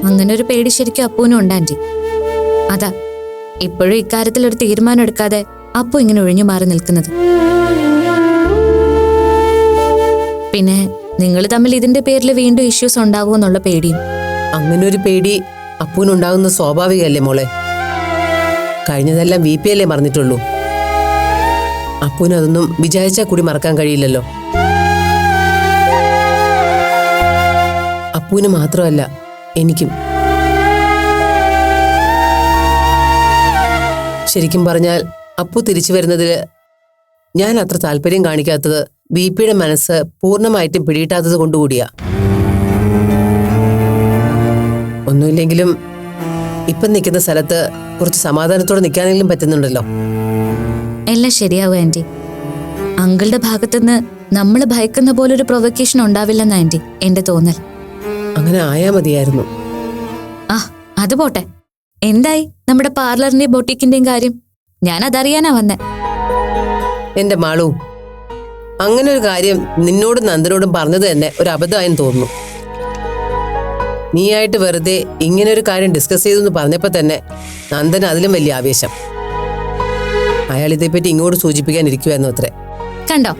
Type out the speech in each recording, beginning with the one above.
അങ്ങനെ ഒരു പേടി ശരിക്കും അപ്പൂനും ഉണ്ട് ആന്റി. അതാ ഇപ്പോഴും ഇക്കാര്യത്തിൽ ഒരു തീരുമാനം എടുക്കാതെ അപ്പു ഇങ്ങനെ ഒഴിഞ്ഞു മാറി നിൽക്കുന്നത്. പിന്നെ നിങ്ങൾ തമ്മിൽ ഇതിന്റെ പേരിൽ വീണ്ടും ഇഷ്യൂസ് ഉണ്ടാവുമെന്നുള്ള പേടിയും. അങ്ങനെ ഒരു പേടി അപ്പൂനുണ്ടാകുന്ന സ്വാഭാവികമല്ലേ മോളെ? കഴിഞ്ഞതെല്ലാം VP അല്ലേ മറന്നിട്ടുള്ളൂ. അപ്പൂന് അതൊന്നും വിചാരിച്ചാൽ കൂടി മറക്കാൻ കഴിയില്ലല്ലോ. അപ്പൂന് മാത്രമല്ല, എനിക്കും. ശരിക്കും പറഞ്ഞാൽ അപ്പു തിരിച്ചു വരുന്നതിൽ ഞാൻ അത്ര താല്പര്യം കാണിക്കാത്തത് VPയുടെ മനസ്സ് പൂർണ്ണമായിട്ടും പിടിയിട്ടാത്തത് കൊണ്ടുകൂടിയാ. ഒന്നുമില്ലെങ്കിലും ഇപ്പം നിൽക്കുന്ന സ്ഥലത്ത് കുറച്ച് സമാധാനത്തോടെ നിൽക്കാനെങ്കിലും പറ്റുന്നുണ്ടല്ലോ. എല്ലാം ശരിയാവും ആന്റി. അങ്കിളുടെ ഭാഗത്തുനിന്ന് നമ്മൾ ഭയക്കുന്ന പോലൊരു പ്രൊവക്കേഷൻ ഉണ്ടാവില്ലെന്ന് ആന്റി എന്റെ തോന്നൽ. അങ്ങനെ ആയാ മതിയായിരുന്നു. ആ അത് പോട്ടെ, എന്തായി നമ്മുടെ പാർലറിന്റെയും ബൊട്ടിക്കിന്റെയും കാര്യം? ഞാൻ അതറിയാനാ വന്നേ. എന്റെ മാളു, അങ്ങനെ ഒരു കാര്യം നിന്നോടും നന്ദനോടും പറഞ്ഞത് തന്നെ ഒരു അബദ്ധമായെന്ന് തോന്നുന്നു. നീയായിട്ട് വെറുതെ ഇങ്ങനെ ഒരു കാര്യം ഡിസ്കസ് ചെയ്തെന്ന് പറഞ്ഞപ്പോ തന്നെ നന്ദൻ അതിലും വലിയ ആവേശം. അയാൾ ഇതേപ്പറ്റി ഇങ്ങോട്ട് സൂചിപ്പിക്കാനിരിക്കുവായിരുന്നു അത്രേ. കണ്ടോ,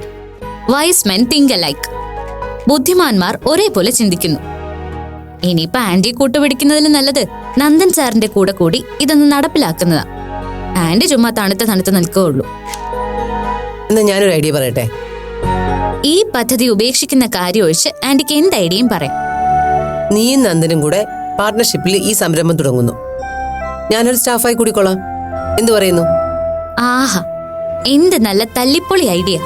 വൈസ് മെൻ തിങ്ക് അലൈക്ക്. ബുദ്ധിമാന്മാർ ഒരേപോലെ ചിന്തിക്കുന്നു. ഇനിയിപ്പോ ആന്റി കൂട്ടുപിടിക്കുന്നതിന് നല്ലത് നന്ദൻ സാറിന്റെ കൂടെ കൂടി ഇതൊന്ന് നടപ്പിലാക്കുന്നതാ. ആന്റി ചുമ്മാ തണുത്ത് നിൽക്കുകയുള്ളൂ. എന്നാ ഞാനൊരു ഐഡിയ പറയട്ടെ. ഈ പദ്ധതി ഉപേക്ഷിക്കുന്ന കാര്യം ഒഴിച്ച് ആന്റിക്ക് എന്ത് ഐഡിയയും പറയാം. നീയും നന്ദനും കൂടെ പാർട്ട്ണർഷിപ്പിൽ ഈ സംരംഭം തുടങ്ങുന്നു. ഞാനൊരു സ്റ്റാഫായി കൂടിക്കൊള്ളാം. എന്തു പറയുന്നു? ആഹാ, എന്ത് നല്ല തല്ലിപ്പൊളി ഐഡിയ.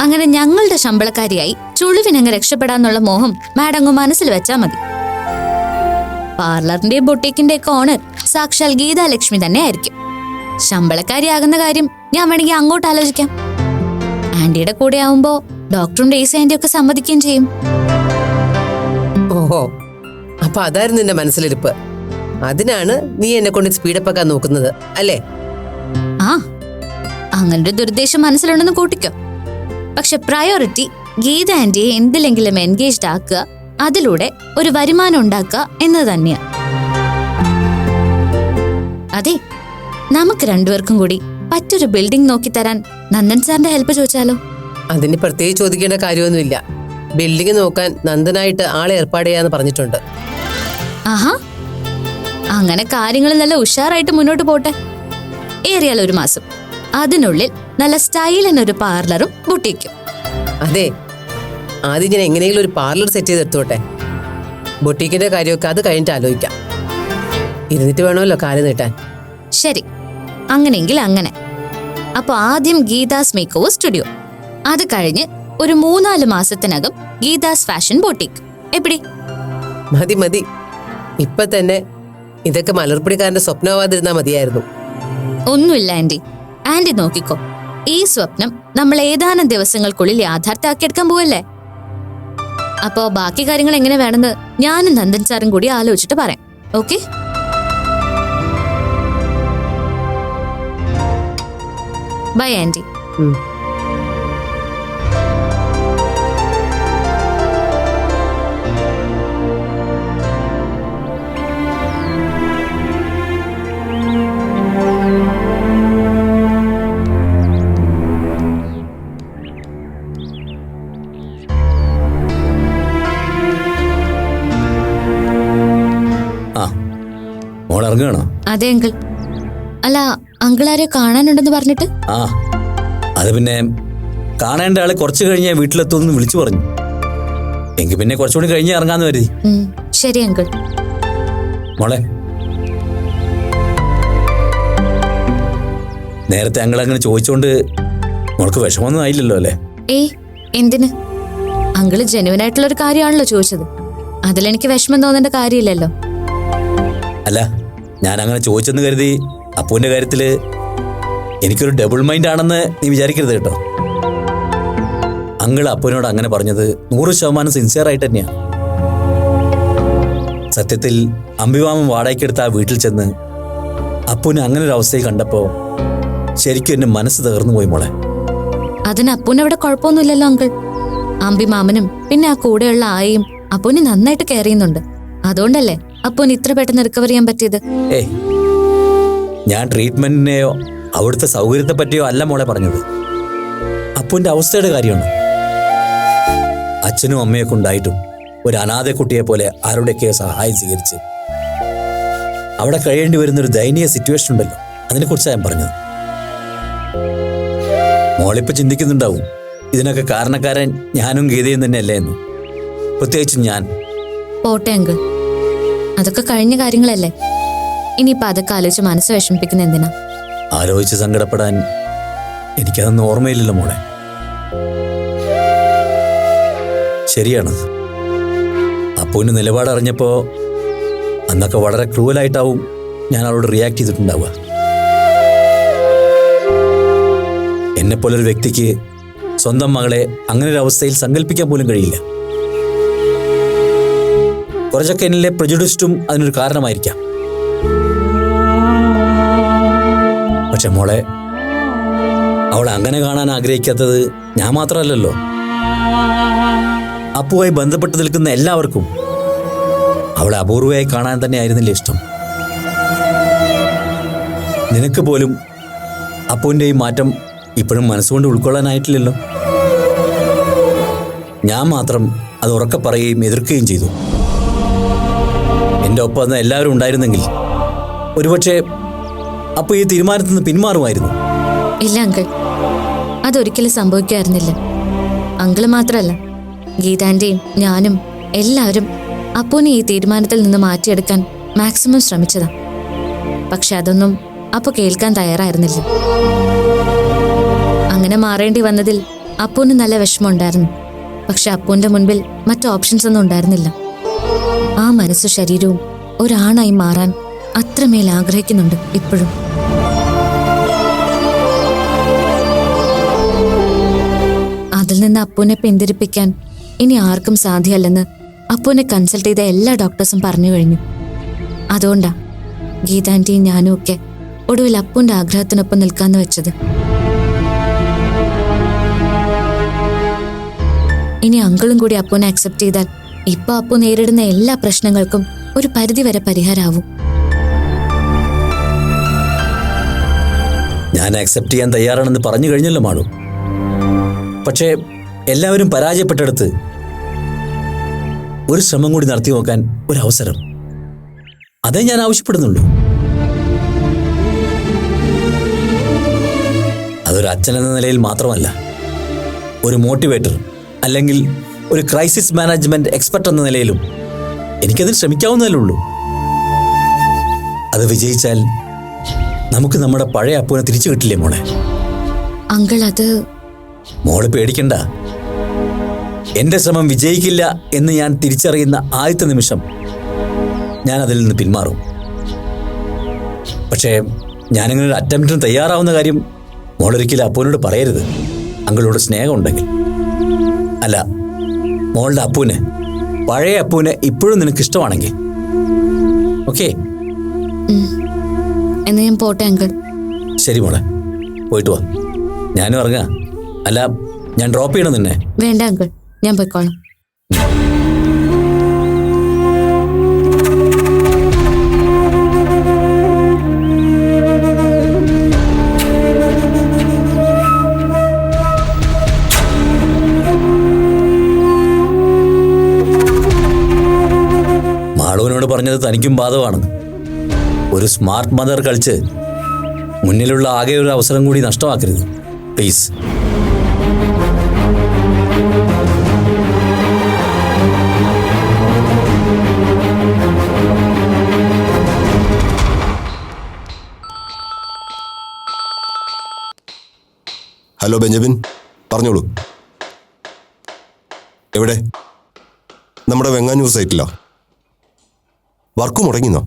അങ്ങനെ ഞങ്ങളുടെ ശമ്പളക്കാരിയായി ചുളിവിനങ്ങ് രക്ഷപ്പെടാന്നുള്ള മോഹം മാഡങ്ങ് മനസ്സിൽ വെച്ചാ മതി. പാർലറിന്റെ ബൊട്ടീക്കിന്റെ ഒക്കെ ഓണർ സാക്ഷാൽ ഗീതാലക്ഷ്മി തന്നെ ആയിരിക്കും. ശമ്പളക്കാരിയാകുന്ന കാര്യം ഞാൻ വേണമെങ്കിൽ അങ്ങോട്ട് ആലോചിക്കാം. ആന്റിയുടെ കൂടെ ആവുമ്പോ ഡോക്ടറും ഡേസി ആന്റി ഒക്കെ സമ്മതിക്കുകയും ചെയ്യും. ഓഹോ, അപ്പൊ അതായിരുന്നു നിന്റെ മനസ്സിലിരിപ്പ്. അതിനാണ് നീ എന്നെ കൊണ്ട് സ്പീഡപ്പ് ആക്കാൻ നോക്കുന്നത് അല്ലേ? ആ, അങ്ങനൊരു ദുരുദ്ദേശം മനസ്സിലുണ്ടെന്ന് കൂട്ടിക്കോ. പക്ഷെ പ്രയോറിറ്റി ഗീത ആന്റിയെ എന്തിലെങ്കിലും എൻഗേജ്ഡ് ആക്കുക, അതിലൂടെ ഒരു വരുമാനം ഉണ്ടാക്കുക എന്നത് തന്നെയാ. അതെ, നമുക്ക് രണ്ടുപേർക്കും കൂടി പറ്റൊരു ബിൽഡിംഗ് നോക്കിത്തരാൻ നന്ദൻ സാറിന്റെ ഹെൽപ്പ് ചോദിച്ചാലോ? അതിന് പ്രത്യേകിച്ച് ചോദിക്കേണ്ട കാര്യമൊന്നുമില്ല. ബിൽഡിംഗ് നോക്കാൻ നന്ദനായിട്ട് ആളെ ഏർപ്പാട് ചെയ്യാന്ന് പറഞ്ഞിട്ടുണ്ട്. ആഹാ, അങ്ങനെ കാര്യങ്ങൾ നല്ല ഉഷാറായിട്ട് മുന്നോട്ട് പോട്ടെ. ഏറിയാൽ 1 മാസം, അതിനുള്ളിൽ നല്ല സ്റ്റൈലിനൊരു പാർലറും ബൊട്ടീക്കും. അതെ, ആദ്യം ഞാൻ എങ്ങനെയെങ്കിലും ഒരു പാർലർ സെറ്റ് ചെയ്തെടുത്തോട്ടെ. ബൊട്ടീക്കിന്റെ കാര്യമൊക്കെ അത് കഴിഞ്ഞിട്ട് ആലോചിക്കാം. ഇരുന്നിട്ട് വേണമല്ലോ കാല് നീട്ടാൻ. ശരി, അങ്ങനെയെങ്കിൽ അങ്ങനെ. അപ്പൊ ആദ്യം ഗീതാസ് മേക്ക് ഓവർ സ്റ്റുഡിയോ, അത് കഴിഞ്ഞ് ഒരു 3-4 മാസത്തിനകം ഗീതാസ് ഫാഷൻ ബൊട്ടീക്ക്. എപ്പിടി? മതി മതി, ഇപ്പൊ തന്നെ ഇതൊക്കെ മലർപ്പിടിക്കാരന്റെ സ്വപ്നമാവാതിരുന്നാ മതിയായിരുന്നു. ഒന്നുമില്ല ആന്റി, ആന്റി നോക്കിക്കോ. ഈ സ്വപ്നം നമ്മൾ ഏതാനും ദിവസങ്ങൾക്കുള്ളിൽ യാഥാർത്ഥ്യമാക്കിയെടുക്കാൻ പോവല്ലേ. അപ്പോ ബാക്കി കാര്യങ്ങൾ എങ്ങനെ വേണമെന്ന് ഞാനും നന്ദൻ സാറും കൂടി ആലോചിച്ചിട്ട് പറയാം. ഓക്കെ? By anti. അതെ അങ്കിൾ. അല്ല, അങ്കിൾ ആരെ കാണാനുണ്ടെന്ന് പറഞ്ഞിട്ട്? ആ, അത് പിന്നെ കാണേണ്ട ആളെ കുറച്ച് കഴിഞ്ഞ് വീട്ടിലെത്തുമെന്ന് വിളിച്ചു പറഞ്ഞു. എങ്കിൽ പിന്നെ കുറച്ചുകൂടി കഴിഞ്ഞ് ഇറങ്ങാന്ന് കരുതി. ശരി അങ്കിൾ. മോളെ, നേരത്തെ അങ്കിൾ അങ്ങനെ ചോദിച്ചോണ്ട് മോൾക്ക് വിഷമമൊന്നും ആയില്ലല്ലോ അല്ലേ? ഏയ്, എന്തിന്? അങ്കിള് ജെനുവിനായിട്ടുള്ള ഒരു കാര്യമാണല്ലോ ചോദിച്ചത്. അതിലെനിക്ക് വിഷമം തോന്നേണ്ട കാര്യമില്ലല്ലോ. അല്ല, ഞാൻ അങ്ങനെ ചോദിച്ചെന്ന് കരുതി അപ്പൂന്റെ കാര്യത്തില് എനിക്കൊരു ഡബിൾ മൈൻഡ് ആണെന്ന് നീ വിചാരിക്കരുത് കേട്ടോ. അങ്കിൾ അപ്പൂനോട് അങ്ങനെ പറഞ്ഞത് 100% സിൻസിയർ ആയിട്ട് തന്നെയാ. സത്യത്തിൽ അമ്പിവാമൻ വാടകയ്ക്കെടുത്ത് ആ വീട്ടിൽ ചെന്ന് അപ്പൂന് അങ്ങനെ ഒരു അവസ്ഥയെ കണ്ടപ്പോ ശരിക്കും എന്റെ മനസ്സ് തകർന്നു പോയി മോളെ. അതിന് അപ്പൂനവിടെ കുഴപ്പമൊന്നുമില്ലല്ലോ അങ്കിൾ. അമ്പിമാമനും പിന്നെ ആ കൂടെയുള്ള ആയയും അപ്പൂന് നന്നായിട്ട് കെയർ ചെയ്യുന്നുണ്ട്. അതുകൊണ്ടല്ലേ അപ്പൂന് ഇത്ര പെട്ടെന്ന് റിക്കവർ ചെയ്യാൻ പറ്റിയത്? ഏയ്, ഞാൻ ട്രീറ്റ്മെന്റിനെയോ അവിടുത്തെ സൗകര്യത്തെ പറ്റിയോ അല്ല മോളെ പറഞ്ഞത്. അപ്പുവിന്റെ അവസ്ഥയുടെ കാര്യമാണ്. അച്ഛനും അമ്മയൊക്കെ ഉണ്ടായിട്ടും ഒരു അനാഥ കുട്ടിയെ പോലെ ആരുടെയൊക്കെയോ സഹായം സ്വീകരിച്ച് അവിടെ കഴിയേണ്ടി വരുന്നൊരു ദയനീയ സിറ്റുവേഷൻ ഉണ്ടല്ലോ, അതിനെക്കുറിച്ചാണ് ഞാൻ പറഞ്ഞത്. മോളിപ്പോൾ ചിന്തിക്കുന്നുണ്ടാവും ഇതിനൊക്കെ കാരണക്കാരൻ ഞാനും ഗീതയും തന്നെയല്ലേ എന്ന്. പ്രത്യേകിച്ചും ഞാൻ. പോട്ടെ അങ്കിൾ, അതൊക്കെ കഴിഞ്ഞ കാര്യങ്ങളല്ലേ. ഇനിയിപ്പോൾ അതൊക്കെ ആലോചിച്ച് മനസ്സ് വിഷമിപ്പിക്കുന്ന എന്തിനാ? ആലോചിച്ച് സങ്കടപ്പെടാൻ എനിക്കതൊന്നും ഓർമ്മയില്ലല്ലോ മോളെ. ശരിയാണ്, അപ്പുവിൻ്റെ നിലപാട് അറിഞ്ഞപ്പോൾ അന്നൊക്കെ വളരെ ക്രൂവലായിട്ടാവും ഞാൻ അവളോട് റിയാക്ട് ചെയ്തിട്ടുണ്ടാവുക. എന്നെപ്പോലൊരു വ്യക്തിക്ക് സ്വന്തം മകളെ അങ്ങനെ ഒരു അവസ്ഥയിൽ സങ്കല്പിക്കാൻ പോലും കഴിയില്ല. കുറച്ചൊക്കെ എന്നിലെ പ്രജുഡിസ്റ്റും അതിനൊരു കാരണമായിരിക്കാം. പക്ഷെ മോളെ, അവളെ അങ്ങനെ കാണാൻ ആഗ്രഹിക്കാത്തത് ഞാൻ മാത്രമല്ലല്ലോ. അപ്പുവായി ബന്ധപ്പെട്ട് നിൽക്കുന്ന എല്ലാവർക്കും അവളെ അപൂർവയായി കാണാൻ തന്നെ ആയിരുന്നില്ല ഇഷ്ടം. നിനക്ക് പോലും അപ്പുവിൻ്റെ ഈ മാറ്റം ഇപ്പോഴും മനസ്സുകൊണ്ട് ഉൾക്കൊള്ളാനായിട്ടില്ലല്ലോ. ഞാൻ മാത്രം അത് ഉറക്കെ പറയുകയും എതിർക്കുകയും ചെയ്തു. എൻ്റെ ഒപ്പം അന്ന് എല്ലാവരും ഉണ്ടായിരുന്നെങ്കിൽ ഒരുപക്ഷെ അപ്പോൾ ഈ തീരുമാനത്തിൽ നിന്ന് പിന്മാറുമായിരുന്നു. ഇല്ല അങ്കിൾ, അതൊരിക്കലും സംഭവിക്കായിരുന്നില്ല. അങ്കിള് മാത്രമല്ല, ഗീതാന്റെയും ഞാനും എല്ലാവരും അപ്പൂനെ ഈ തീരുമാനത്തിൽ നിന്ന് മാറ്റിയെടുക്കാൻ മാക്സിമം ശ്രമിച്ചതാ. പക്ഷെ അതൊന്നും അപ്പു കേൾക്കാൻ തയ്യാറായിരുന്നില്ല. അങ്ങനെ മാറേണ്ടി വന്നതിൽ അപ്പൂന് നല്ല വിഷമമുണ്ടായിരുന്നു. പക്ഷെ അപ്പൂന്റെ മുൻപിൽ മറ്റു ഓപ്ഷൻസ് ഒന്നും ഉണ്ടായിരുന്നില്ല. ആ മനസ്സു ശരീരവും ഒരാണായി മാറാൻ അത്രമേൽ ആഗ്രഹിക്കുന്നുണ്ട് ഇപ്പോഴും. അതിൽ നിന്ന് അപ്പൂനെ പിന്തിരിപ്പിക്കാൻ ഇനി ആർക്കും സാധ്യമല്ലെന്ന് അപ്പൂനെ കൺസൾട്ട് ചെയ്ത എല്ലാ ഡോക്ടേഴ്സും പറഞ്ഞു കഴിഞ്ഞു. അതുകൊണ്ടാ ഗീതാന്റിയും ഞാനും ഒക്കെ ഒടുവിൽ അപ്പൂന്റെ ആഗ്രഹത്തിനൊപ്പം നിൽക്കാന്ന് വെച്ചത്. ഇനി അങ്കിളും കൂടി അപ്പൂനെ അക്സെപ്റ്റ് ചെയ്താൽ ഇപ്പൊ അപ്പു നേരിടുന്ന എല്ലാ പ്രശ്നങ്ങൾക്കും ഒരു പരിധിവരെ പരിഹാരമാവും. ഞാൻ അക്സെപ്റ്റ് ചെയ്യാൻ തയ്യാറാണെന്ന് പറഞ്ഞു കഴിഞ്ഞല്ലോ മാളു. പക്ഷേ എല്ലാവരും പരാജയപ്പെട്ടെടുത്ത് ഒരു ശ്രമം കൂടി നടത്തി നോക്കാൻ ഒരവസരം, അതേ ഞാൻ ആവശ്യപ്പെടുന്നുള്ളൂ. അതൊരു അച്ഛൻ എന്ന നിലയിൽ മാത്രമല്ല, ഒരു മോട്ടിവേറ്റർ അല്ലെങ്കിൽ ഒരു ക്രൈസിസ് മാനേജ്മെന്റ് എക്സ്പെർട്ട് എന്ന നിലയിലും എനിക്കതിൽ ശ്രമിക്കാവുന്നതല്ലേ ഉള്ളൂ. അത് വിജയിച്ചാൽ നമുക്ക് നമ്മുടെ പഴയ അപ്പുവിനെ തിരിച്ചു കിട്ടില്ലേ മോളെ? അങ്കിൾ, അത് മോള് പേടിക്കണ്ട. എന്റെ ശ്രമം വിജയിക്കില്ല എന്ന് ഞാൻ തിരിച്ചറിയുന്ന ആദ്യത്തെ നിമിഷം ഞാൻ അതിൽ നിന്ന് പിന്മാറും. പക്ഷേ ഞാനിങ്ങനെ ഒരു അറ്റംപ്റ്റിന് തയ്യാറാവുന്ന കാര്യം മോളൊരിക്കലും അപ്പുവിനോട് പറയരുത്. അങ്കിളോട് സ്നേഹമുണ്ടെങ്കിൽ. അല്ല, മോളുടെ അപ്പുവിനെ, പഴയ അപ്പുവിനെ ഇപ്പോഴും നിനക്ക് ഇഷ്ടമാണെങ്കിൽ. ഓക്കെ? എന്ന് ഞാൻ പോട്ടെ അങ്കിൾ. ശരി മോളെ, പോയിട്ട് വാ. ഞാനും ഇറങ്ങാ. അല്ല, ഞാൻ ഡ്രോപ്പ് ചെയ്യണം നിന്നെ? വേണ്ട അങ്കിൾ, ഞാൻ പോയിക്കോളാം. മാളുവിനോട് പറഞ്ഞത് തനിക്കും ബാധകമാണ്. ഒരു സ്മാർട്ട് മദർ കളിച്ച് മുന്നിലുള്ള ആകെ ഒരു അവസരം കൂടി നഷ്ടമാക്കരുത് പ്ലീസ്. ഹലോ ബെഞ്ചമിൻ, പറഞ്ഞോളൂ. എവിടെ? നമ്മുടെ വെങ്ങാനൂർ സൈറ്റിലോ? വർക്ക് മുടങ്ങിന്നോ?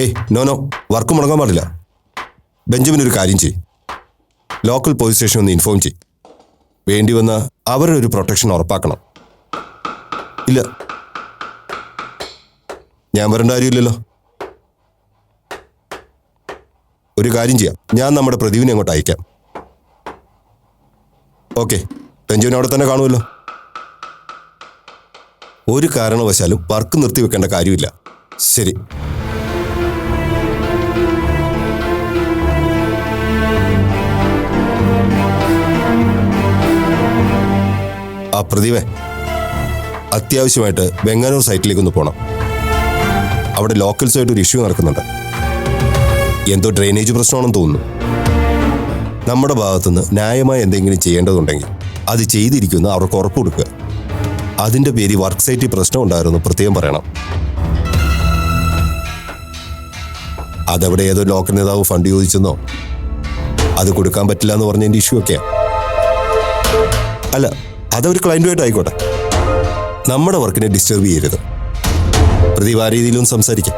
ഏയ് നോ, വർക്ക് മുടങ്ങാൻ പാടില്ല. ബെഞ്ചമിൻ ഒരു കാര്യം ചെയ്യും, ലോക്കൽ പോലീസ് സ്റ്റേഷൻ ഒന്ന് ഇൻഫോം ചെയ്യും. വേണ്ടി വന്ന അവരുടെ ഒരു പ്രൊട്ടക്ഷൻ ഉറപ്പാക്കണം. ഇല്ല, ഞാൻ വരേണ്ട കാര്യമില്ലല്ലോ. ഒരു കാര്യം ചെയ്യാം, ഞാൻ നമ്മുടെ പ്രദീപിനെ അങ്ങോട്ട് അയക്കാം. ഓക്കെ, ബെഞ്ചമിൻ അവിടെ തന്നെ കാണുമല്ലോ. ഒരു കാരണവശാലും വർക്ക് നിർത്തിവെക്കേണ്ട കാര്യമില്ല. ശരി. ആ പ്രദീപേ, അത്യാവശ്യമായിട്ട് വെങ്ങാനൂർ സൈറ്റിലേക്ക് ഒന്ന് പോകണം. അവിടെ ലോക്കൽസുമായിട്ട് ഒരു ഇഷ്യൂ നടക്കുന്നുണ്ട്. എന്തോ ഡ്രെയിനേജ് പ്രശ്നമാണെന്ന് തോന്നുന്നു. നമ്മുടെ ഭാഗത്തുനിന്ന് ന്യായമായി എന്തെങ്കിലും ചെയ്യേണ്ടതുണ്ടെങ്കിൽ അത് ചെയ്തിരിക്കുന്ന അവർക്ക് ഉറപ്പ് കൊടുക്കുക. അതിൻ്റെ പേര് വർക്ക് സൈറ്റിൽ പ്രശ്നം ഉണ്ടായിരുന്നു പ്രത്യേകം പറയണം. അതവിടെ ഏതോ ലോക്കൽ നേതാവ് ഫണ്ട് ചോദിച്ചെന്നോ അത് കൊടുക്കാൻ പറ്റില്ല എന്ന് പറഞ്ഞതിൻ്റെ ഇഷ്യൂ ഒക്കെയാണ്. അല്ല, അതൊരു ക്ലയൻറ്റുമായിട്ട് ആയിക്കോട്ടെ. നമ്മുടെ വർക്കിനെ ഡിസ്റ്റർബ് ചെയ്യരുത്. പ്രദീപ് ആ രീതിയിലും സംസാരിക്കാം.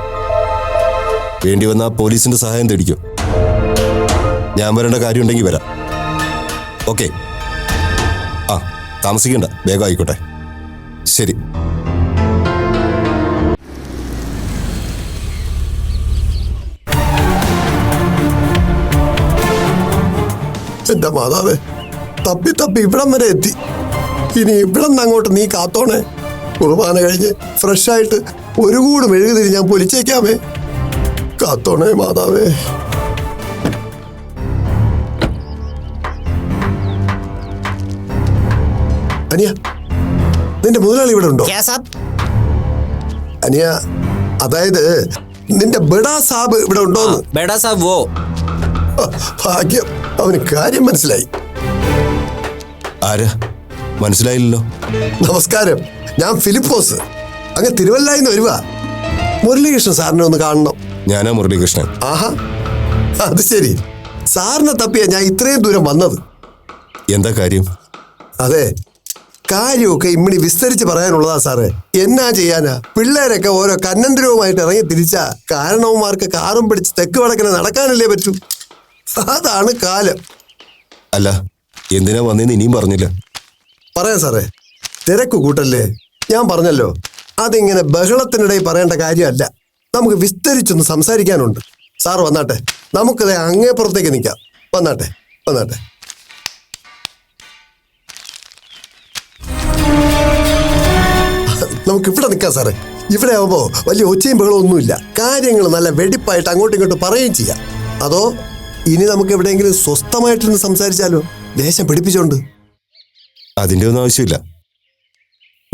വേണ്ടി വന്നാൽ പോലീസിന്റെ സഹായം തേടിക്കും. ഞാൻ വരേണ്ട കാര്യമുണ്ടെങ്കിൽ വരാം. ഓക്കെ. ആ, താമസിക്കണ്ട, വേഗം ആയിക്കോട്ടെ. ശരി. എന്റെ മാതാവേ, തപ്പി തപ്പി ഇവിടം വരെ എത്തി. ഇനി ഇവിടെ നിന്ന് അങ്ങോട്ട് നീ കാത്തോണേ. കുർബാന കഴിഞ്ഞ് ഫ്രഷായിട്ട് ഒരു കൂട് മെഴുകുതിരി ഞാൻ പൊലിച്ചേക്കാമേ. കാത്തോണേ മാതാവേ. അനിയ, നിന്റെ മുതലാളി ഇവിടെ ഉണ്ടോ? അനിയ, അതായത് നിന്റെ ബഡാ സാബ് ഇവിടെ ഉണ്ടോന്ന്. ബേടാ സാബ് വോ. ഭാഗ്യം, അവന് കാര്യം മനസ്സിലായി. ആരാ? മനസ്സിലായില്ലല്ലോ. നമസ്കാരം, ഞാൻ ഫിലിപ്പോസ്. അങ്ങ് തിരുവല്ലായിന്ന് വരുവാ. മുരളീകൃഷ്ണൻ സാറിനെ ഒന്ന് കാണണം. ഞാനാ മുരളീകൃഷ്ണൻ. ആഹാ, അത് ശരി. സാറിനെ തപ്പിയാ ഞാൻ ഇത്രയും ദൂരം വന്നത്. എന്താ കാര്യം? അതെ, കാര്യമൊക്കെ ഇമ്മിണി വിസ്തരിച്ച് പറയാനുള്ളതാ സാറേ. എന്നാ ചെയ്യാനാ, പിള്ളേരൊക്കെ ഓരോ കന്നന്തരവുമായിട്ട് ഇറങ്ങി തിരിച്ച കാരണവന്മാർക്ക് കാറും പിടിച്ച് തെക്ക് വടക്കിനെ നടക്കാനല്ലേ പറ്റൂ. അതാണ് കാലം. അല്ല, എന്തിനാ വന്നേന്ന് ഇനിയും പറഞ്ഞില്ല. പറയാം സാറേ, തിരക്ക് കൂട്ടല്ലേ. ഞാൻ പറഞ്ഞല്ലോ, അതിങ്ങനെ ബഹളത്തിനിടയിൽ പറയേണ്ട കാര്യമല്ല. നമുക്ക് വിസ്തരിച്ചൊന്ന് സംസാരിക്കാനുണ്ട്. സാർ വന്നാട്ടെ, നമുക്കത് അങ്ങേപ്പുറത്തേക്ക് നിൽക്കാം. വന്നാട്ടെ വന്നാട്ടെ. നമുക്ക് ഇവിടെ നിൽക്കാം സാറേ. ഇവിടെ ആവുമ്പോ വലിയ ഒച്ചയും ബഹളവും ഒന്നുമില്ല. കാര്യങ്ങൾ നല്ല വെടിപ്പായിട്ട് അങ്ങോട്ടും ഇങ്ങോട്ടും പറയുകയും ചെയ്യാം. അതോ ഇനി നമുക്ക് എവിടെയെങ്കിലും സ്വസ്ഥമായിട്ടിരുന്ന് സംസാരിച്ചാലോ, ദേശം പിടിപ്പിച്ചോണ്ട്? അതിൻ്റെ ഒന്നും ആവശ്യമില്ല.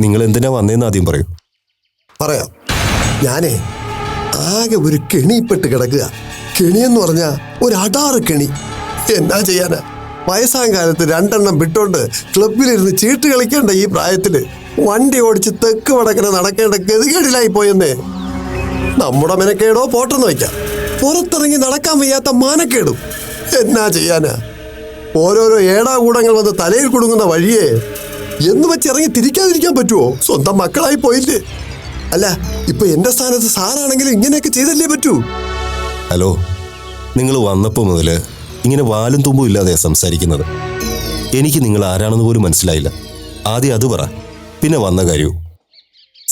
നിങ്ങൾ എന്തിനാ വന്നേന്ന് ആദ്യം പറയൂ. പറയാം. ഞാനേ ആകെ ഒരു കെണിപ്പെട്ട് കിടക്കുക. കെണിയെന്ന് പറഞ്ഞാൽ ഒരു അടാറ് കെണി. എന്നാ ചെയ്യാനാ, വയസ്സാം കാലത്ത് 2 എണ്ണം വിട്ടോണ്ട് ക്ലബിലിരുന്ന് ചീട്ട് കളിക്കേണ്ട ഈ പ്രായത്തില് വണ്ടി ഓടിച്ച് തെക്ക് വടക്കനെ നടക്കേണ്ട ഗതികേടിലായി പോയെന്നേ. നമ്മുടെ മെനക്കേടോ പോട്ടെന്ന് വയ്ക്കാം, പുറത്തിറങ്ങി നടക്കാൻ വയ്യാത്ത മാനക്കേടും. എന്നാ ചെയ്യാനാ, ഓരോരോ ഏടാകൂടങ്ങൾ വന്ന് തലയിൽ കുടുങ്ങുന്ന വഴിയെ എന്ന് വെച്ചിറങ്ങി തിരിക്കാതിരിക്കാൻ പറ്റുമോ? സ്വന്തം മക്കളായി പോയില്ലേ. അല്ല, ഇപ്പൊ എന്റെ സ്ഥാനത്ത് സാറാണെങ്കിലും ഇങ്ങനെയൊക്കെ ചെയ്തല്ലേ പറ്റൂ. ഹലോ, നിങ്ങൾ വന്നപ്പോൾ മുതൽ ഇങ്ങനെ വാലും തുമ്പും ഇല്ലാതെ സംസാരിക്കുന്നത്. എനിക്ക് നിങ്ങൾ ആരാണെന്ന് പോലും മനസ്സിലായില്ല. ആദ്യം അത് പറ, പിന്നെ വന്ന കാര്യവും.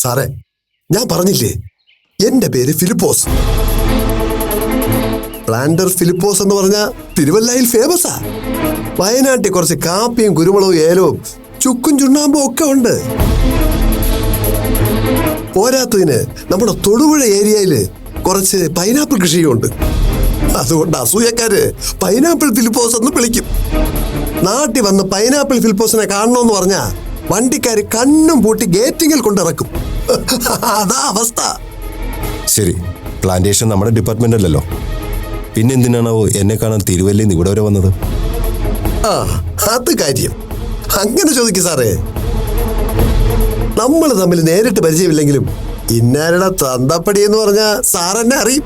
സാറേ, ഞാൻ പറഞ്ഞില്ലേ, എന്റെ പേര് ഫിലിപ്പോസ്. പ്ലാന്റർ ഫിലിപ്പോസ് എന്ന് പറഞ്ഞ തിരുവല്ലയിൽ ഫേമസാ. വയനാട്ടിൽ കുറച്ച് കാപ്പിയും കുരുമുളകും ഏലവും ചുക്കും ചുണ്ണാമ്പും ഒക്കെ ഉണ്ട്. പോരാത്തതിന് നമ്മുടെ തൊടുപുഴ ഏരിയയില് കുറച്ച് പൈനാപ്പിൾ കൃഷിയുണ്ട്. അതുകൊണ്ട് അസൂയക്കാര് പൈനാപ്പിൾ ഫിലിപ്പോസ് എന്ന് വിളിക്കും. നാട്ടിൽ വന്ന് പൈനാപ്പിൾ ഫിലിപ്പോസിനെ കാണണമെന്ന് പറഞ്ഞാ വണ്ടിക്കാര് കണ്ണും പൂട്ടി ഗേറ്റിങ്ങിൽ കൊണ്ടിറക്കും. അതാ അവസ്ഥ. ശരി, പ്ലാന്റേഷൻ നമ്മുടെ ഡിപ്പാർട്ട്മെന്റ് അല്ലല്ലോ. പിന്നെ എന്തിനാണാവോ എന്നെ കാണാൻ തിരുവല്ലയിൽ നിന്ന് ഇവിടെ വരെ വന്നത്? ആ, അത് കാര്യം. അങ്ങനെ ചോദിക്കും സാറേ. നമ്മൾ തമ്മിൽ നേരിട്ട് പരിചയമില്ലെങ്കിലും ഇന്നാരുടെ തന്തപ്പടി എന്ന് പറഞ്ഞാൽ സാറെന്നെ അറിയും.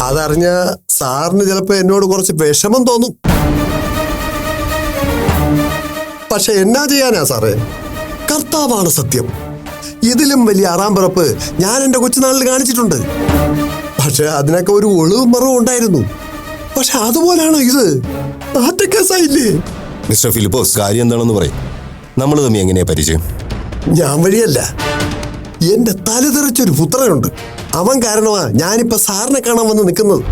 അതറിഞ്ഞ സാറിന് ചിലപ്പോ എന്നോട് കുറച്ച് വിഷമം തോന്നും. പക്ഷെ എന്നാ ചെയ്യാനാ സാറേ, കർത്താവാണ് സത്യം. ഇതിലും വലിയ ആറാംപിറപ്പ് ഞാൻ എൻ്റെ കൊച്ചുനാളിൽ കാണിച്ചിട്ടുണ്ട്. പക്ഷെ അതിനൊക്കെ ഒരു ഒളിവും മറവും ഉണ്ടായിരുന്നു. പക്ഷെ അതുപോലാണോ ഇത്? ആറ്റക്കേസായില്ലേ? മിസ്റ്റർ ഫിലിപ്പോസ്, കാര്യം എന്താണെന്ന് പറയും. നമ്മൾ തമ്മിൽ എങ്ങനെയാ പരിചയം? ഞാൻ വഴിയല്ല, എന്റെ തലതെറിച്ചൊരു പുത്രനുണ്ട്. അവൻ കാരണമാ ഞാനിപ്പോ സാറിനെ കാണാൻ വന്ന് നിൽക്കുന്നത്.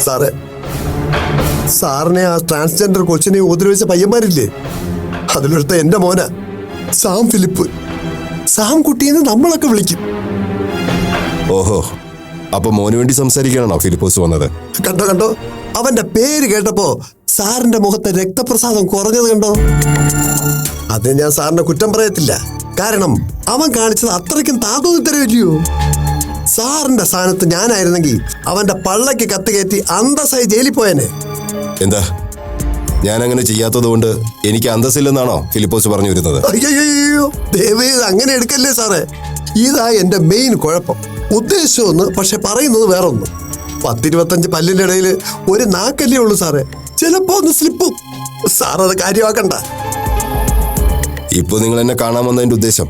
സാറേ, സാറിനെ ആ ട്രാൻസ്ജെൻഡർ കൊച്ചിനെ ഉപദ്രവിച്ച പയ്യന്മാരില്ലേ, അതിലൊരുത്ത എന്റെ മോന സാം ഫിലിപ്പ്. സാം കുട്ടിയെന്ന് നമ്മളൊക്കെ വിളിക്കും. ഓഹോ, അപ്പൊ മോന് വേണ്ടി സംസാരിക്കാനാണോ ഫിലിപ്പോസ് വന്നത്? കണ്ടോ കണ്ടോ, അവന്റെ പേര് കേട്ടപ്പോ സാറിന്റെ മുഖത്തെ രക്തപ്രസാദം കുറഞ്ഞത് കണ്ടോ? അത് ഞാൻ സാറിനെ കുറ്റം പറയത്തില്ല. കാരണം അവൻ കാണിച്ചത് അത്രയ്ക്കും താതോന്നിത്തരവില്ലയോ? സാറിന്റെ സ്ഥാനത്ത് ഞാനായിരുന്നെങ്കിൽ അവന്റെ പള്ളക്ക് കത്ത് കയറ്റി അന്തസ്സായി ജയിലിൽ പോയനെ. എന്താ, ഞാൻ അങ്ങനെ ചെയ്യാത്തത് കൊണ്ട് എനിക്ക് അന്തസ്സില്ലെന്നാണോ ഫിലിപ്പോസ് പറഞ്ഞു വരുന്നത്? അയ്യോ ദേവേ, അങ്ങനെ എടുക്കല്ലേ സാറേ. ഇതാ എന്റെ മെയിൻ കുഴപ്പം. ഉദ്ദേശം ഒന്ന്, പക്ഷെ പറയുന്നത് വേറൊന്ന്. 10-25 പല്ലിന്റെ ഇടയിൽ ഒരു നാക്കല്ലേ ഉള്ളൂ സാറേ. ചിലപ്പോ ഒന്ന് സ്ലിപ്പും. സാറത് കാര്യമാക്കണ്ട. ഇപ്പൊ നിങ്ങൾ എന്നെ കാണാൻ വന്നതിന്റെ ഉദ്ദേശം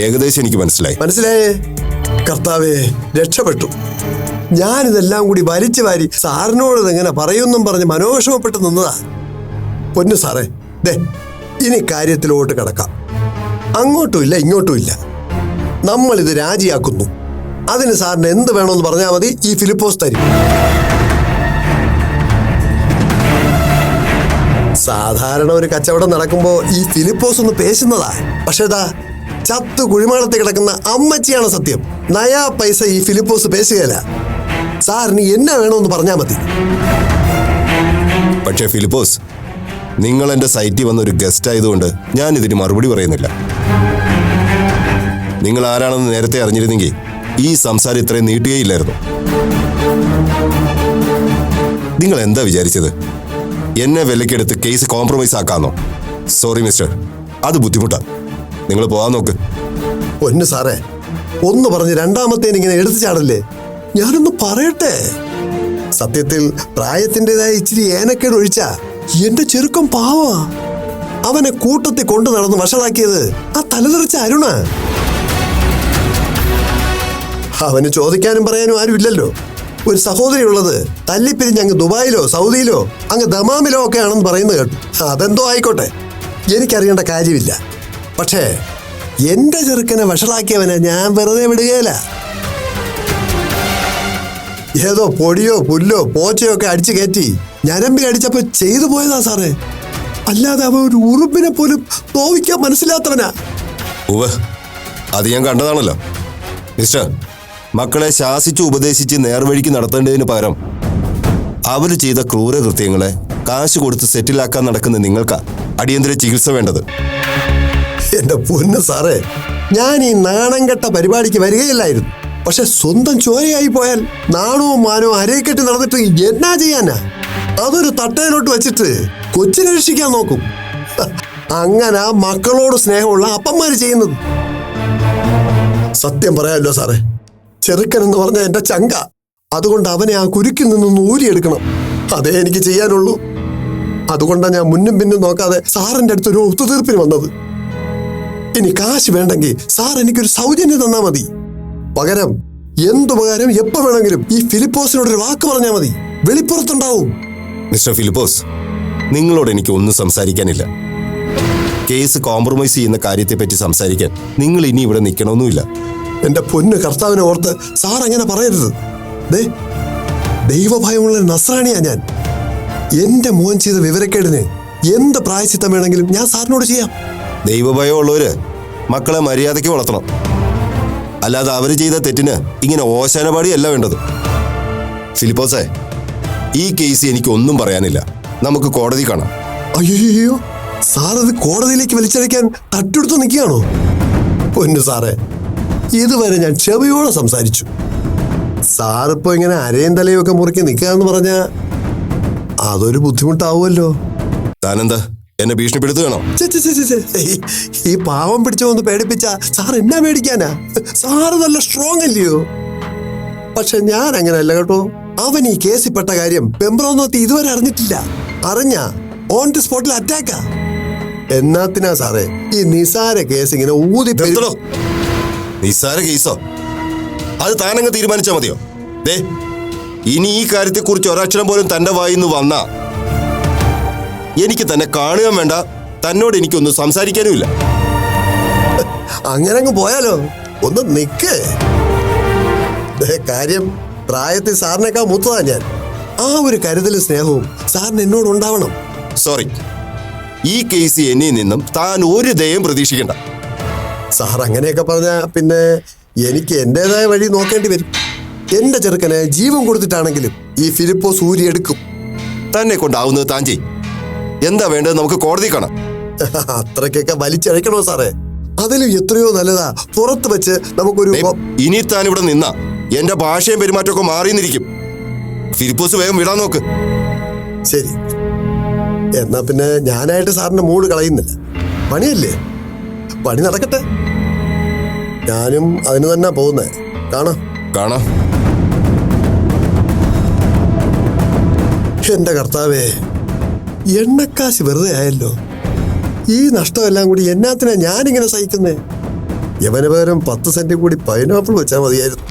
ഏകദേശം എനിക്ക് മനസ്സിലായേ? കർത്താവേ, രക്ഷപ്പെട്ടു. ഞാനിതെല്ലാം കൂടി വലിച്ചു വാരി സാറിനോട് ഇതെങ്ങനെ പറയുമെന്നും പറഞ്ഞ് മനോവിഷമപ്പെട്ട് നിന്നതാ. പൊന്നു സാറേ, ദേ ഇനി കാര്യത്തിലോട്ട് കിടക്കാം. അങ്ങോട്ടും ഇല്ല ഇങ്ങോട്ടും ഇല്ല. നമ്മളിത് രാജിയാക്കുന്നു. അതിന് സാറിന് എന്ത് വേണമെന്ന് പറഞ്ഞാൽ മതി, ഈ ഫിലിപ്പോസ് തരും. സാധാരണ ഒരു കച്ചവടം നടക്കുമ്പോ ഈ ഫിലിപ്പോസ് ഒന്ന് പേശുന്നതാ. പക്ഷെ ഇതാ ചത്ത് കുഴിമാടത്ത് കിടക്കുന്ന അമ്മച്ചിയാണ് സത്യം. നയാ പൈസ ഈ ഫിലിപ്പോസ് പേശുകയല്ല. സാറിന് എന്നാ വേണമെന്ന് പറഞ്ഞാൽ മതി. പക്ഷേ ഫിലിപ്പോസ്, നിങ്ങൾ എന്റെ സൈറ്റിൽ വന്ന ഒരു ഗസ്റ്റ് ആയതുകൊണ്ട് ഞാൻ ഇതിന് മറുപടി പറയുന്നില്ല. നിങ്ങൾ ആരാണെന്ന് നേരത്തെ അറിഞ്ഞിരുന്നെങ്കിൽ ഈ സംസാരം ഇത്രയും നീട്ടുകയില്ലായിരുന്നു. നിങ്ങൾ എന്താ വിചാരിച്ചത്? എന്നെ വിലക്കെടുത്ത് കേസ് കോംപ്രമൈസ് ആക്കാന്നോ? സോറി മിസ്റ്റർ, അത് ബുദ്ധിമുട്ടാണ്. നിങ്ങൾ പോകാൻ നോക്ക്. പൊന്നു സാറേ, ഒന്ന് പറഞ്ഞ് രണ്ടാമത്തേന് ഇങ്ങനെ എടുത്തു ചാടല്ലേ. ഞാനൊന്ന് പറയട്ടെ. സത്യത്തിൽ പ്രായത്തിൻ്റെതായ ഇച്ചിരി ഏനക്കേട് ഒഴിച്ചാ എന്റെ ചെറുക്കം പാവാ. അവനെ കൂട്ടത്തിൽ കൊണ്ടു നടന്ന് വഷളാക്കിയത് ആ തലതെറിച്ച അരുണ. അവന് ചോദിക്കാനും പറയാനും ആരും ഇല്ലല്ലോ. ഒരു സഹോദരി ഉള്ളത് തല്ലിപ്പിരിഞ്ഞ് അങ്ങ് ദുബായിലോ സൗദിയിലോ അങ്ങ് ദമാമിലോ ഒക്കെ ആണെന്ന് പറയുന്നത് കേട്ടു. അതെന്തോ ആയിക്കോട്ടെ, എനിക്കറിയേണ്ട കാര്യമില്ല. പക്ഷേ എന്റെ ചെറുക്കനെ വഷളാക്കിയവനെ ഞാൻ വെറുതെ വിടുകയില്ല. ഏതോ പൊടിയോ പുല്ലോ പോച്ചയോ ഒക്കെ അടിച്ചു കയറ്റി ഞരമ്പി അടിച്ചപ്പോ ചെയ്തു പോയതാ സാറേ. അല്ലാതെ അവൻ ഒരു ഉറുപ്പിനെ പോലും നോവിക്കാൻ മനസ്സിലാത്തവനാ. ഉവ്വ്, അത് ഞാൻ കണ്ടതാണല്ലോ. മിസ്റ്റർ, മക്കളെ ശാസിച്ച് ഉപദേശിച്ച് നേർവഴിക്ക് നടത്തേണ്ടതിന് പകരം അവർ ചെയ്ത ക്രൂരകൃത്യങ്ങളെ കാശ് കൊടുത്ത് സെറ്റിലാക്കാൻ നടക്കുന്ന നിങ്ങൾക്കാ അടിയന്തര ചികിത്സ വേണ്ടത്. എന്റെ പൊന്ന് സാറേ, ഞാൻ ഈ നാണം കെട്ട പരിപാടിക്ക് വരികയില്ലായിരുന്നു. പക്ഷെ സ്വന്തം ചോരയായി പോയാൽ നാണവും മാനവും അരയിക്കെട്ടി നടന്നിട്ട് എന്നാ ചെയ്യാനാ? അതൊരു തട്ടയിലോട്ട് വെച്ചിട്ട് കൊച്ചിനെ രക്ഷിക്കാൻ നോക്കും. അങ്ങനെ ആ മക്കളോട് സ്നേഹമുള്ള അപ്പന്മാര് ചെയ്യുന്നത്. സത്യം പറയാമല്ലോ സാറേ, ചെറുക്കൻ എന്ന് പറഞ്ഞ എന്റെ ചങ്ക. അതുകൊണ്ട് അവനെ ആ കുരുക്കിൽ നിന്നൊന്ന് ഊരിയെടുക്കണം. അതേ എനിക്ക് ചെയ്യാനുള്ളൂ. അതുകൊണ്ടാണ് ഞാൻ മുന്നും പിന്നും നോക്കാതെ സാറിന്റെ അടുത്തൊരു ഒത്തുതീർപ്പിന് വന്നത്. ഇനി കാശ് വേണ്ടെങ്കിൽ സാർ എനിക്കൊരു സൗജന്യം തന്നാ മതി. പകരം എന്തുപകാരം എപ്പോ വേണമെങ്കിലും ഈ ഫിലിപ്പോസിനോടൊരു വാക്ക് പറഞ്ഞാൽ മതി. വെളിപ്പുറത്തുണ്ടാവും. മിസ്റ്റർ ഫിലിപ്പോസ്, നിങ്ങളോട് എനിക്ക് ഒന്നും സംസാരിക്കാനില്ല. കേസ് കോംപ്രമൈസ് ചെയ്യുന്ന കാര്യത്തെപ്പറ്റി സംസാരിക്കാൻ നിങ്ങൾ ഇനി ഇവിടെ നിൽക്കണമെന്നുമില്ല. എന്റെ പൊന്ന് കർത്താവിനെ ഓർത്ത് സാർ അങ്ങനെ പറയരുത്. ദൈവഭയമുള്ള നസ്രാണിയാ ഞാൻ. എന്റെ മോൻ ചെയ്ത വിവരക്കേടിന് എന്ത് പ്രായശ്ചിത്തം വേണമെങ്കിലും ഞാൻ സാറിനോട് ചെയ്യാം. ദൈവഭയമുള്ളവര് മക്കളെ മര്യാദയ്ക്ക് വളർത്തണം. അല്ലാതെ അവര് ചെയ്ത തെറ്റിന് ഇങ്ങനെ ഓശാനപാടിയല്ല വേണ്ടത്. ഫിലിപ്പോസേ, ഈ കേസ് എനിക്ക് ഒന്നും പറയാനില്ല. നമുക്ക് കോടതി കാണാം. അയ്യോ, സാറത് കോടതിയിലേക്ക് വലിച്ചഴയ്ക്കാൻ തട്ടെടുത്ത് നിൽക്കുകയാണോ? പൊന്നു സാറേ, ഇതുവരെ ഞാൻ ക്ഷമയോടെ സംസാരിച്ചു. സാറിപ്പോ ഇങ്ങനെ അരയും തലയും ഒക്കെ മുറുക്കി നിൽക്കുക എന്ന് പറഞ്ഞാ അതൊരു ബുദ്ധിമുട്ടാവുമല്ലോ. താനെന്താ എന്നെ ഭീഷണിപ്പെടുത്തുകയാണോ? ഈ പാവം പിടിച്ചോ ഒന്ന് പേടിപ്പിച്ച സാർ എന്നാ പേടിക്കാനാ? സാറ് നല്ല സ്ട്രോങ് അല്ലയോ? പക്ഷെ ഞാൻ അങ്ങനെയല്ല കേട്ടോ. അവൻ ഈ കേസിൽപ്പെട്ട കാര്യം പെമ്പ്രോന്നോത്തി ഇതുവരെ അറിഞ്ഞിട്ടില്ല. അറിഞ്ഞ ഓൺ ദി സ്പോട്ടിൽ അറ്റാക്കാ. എന്നാത്തിനാ സാറേ ഈ നിസാര കേസ് ഇങ്ങനെ ഊതി? നിസാര കേസോ? അത് താനങ്ങ് തീരുമാനിച്ചാ മതിയോ? ദേ, ഇനി ഈ കാര്യത്തെക്കുറിച്ച് ഒരക്ഷരം പോലും തന്റെ വായിന്ന് വന്നാ എനിക്ക് തന്നെ കാണുകയും വേണ്ട, തന്നോട് എനിക്കൊന്നും സംസാരിക്കാനുമില്ല. അങ്ങനെ അങ്ങ് പോയാലോ? ഒന്ന് നിക്ക്. കാര്യം പ്രായത്തിൽ സാറിനേക്കാൾ മൂത്തതാ ഞാൻ. ആ ഒരു കരുതലും സ്നേഹവും സാറിന് എന്നോട് ഉണ്ടാവണം. സോറി, ഈ കേസ് എന്നിൽ നിന്നും താൻ ഒരു ദയം പ്രതീക്ഷിക്കണ്ട. സാർ അങ്ങനെയൊക്കെ പറഞ്ഞാൽ പിന്നെ എനിക്ക് എന്റേതായ വഴി നോക്കേണ്ടി വരും. എന്റെ ചെറുക്കനെ ജീവൻ കൊടുത്തിട്ടാണെങ്കിലും ഈ ഫിലിപ്പോ സൂര്യ എടുക്കും. തന്നെ കൊണ്ടാവുന്നത് താൻ ചെയ്. എന്താ വേണ്ടത് നമുക്ക് കോടതി കാണാം. അത്രയ്ക്കൊക്കെ വലിച്ചഴക്കണോ സാറേ? അതിലും എത്രയോ നല്ലതാ പുറത്ത് വെച്ച് നമുക്കൊരു ഇനി താൻ ഇവിടെ നിന്നാ എന്റെ ഭാഷയും പെരുമാറ്റമൊക്കെ മാറിയെന്നിരിക്കും. ഫിലിപ്പോസ് വേഗം വിടാൻ നോക്ക്. ശരി, എന്നാ പിന്നെ ഞാനായിട്ട് സാറിന്റെ മൂഡ് കളയുന്നില്ല. പണിയല്ലേ, പണി നടക്കട്ടെ. ഞാനും അതിന് തന്നെ പോകുന്നേ. കാണാം കാണാം. എന്റെ കർത്താവേ, എണ്ണക്കാശ് വെറുതെ ആയല്ലോ. ഈ നഷ്ടമെല്ലാം കൂടി എന്നാത്തിനാ ഞാനിങ്ങനെ സഹിക്കുന്നേ? യവന് പകരം 10 സെന്റ് കൂടി പൈനാപ്പിൾ വെച്ചാൽ മതിയായിരുന്നു.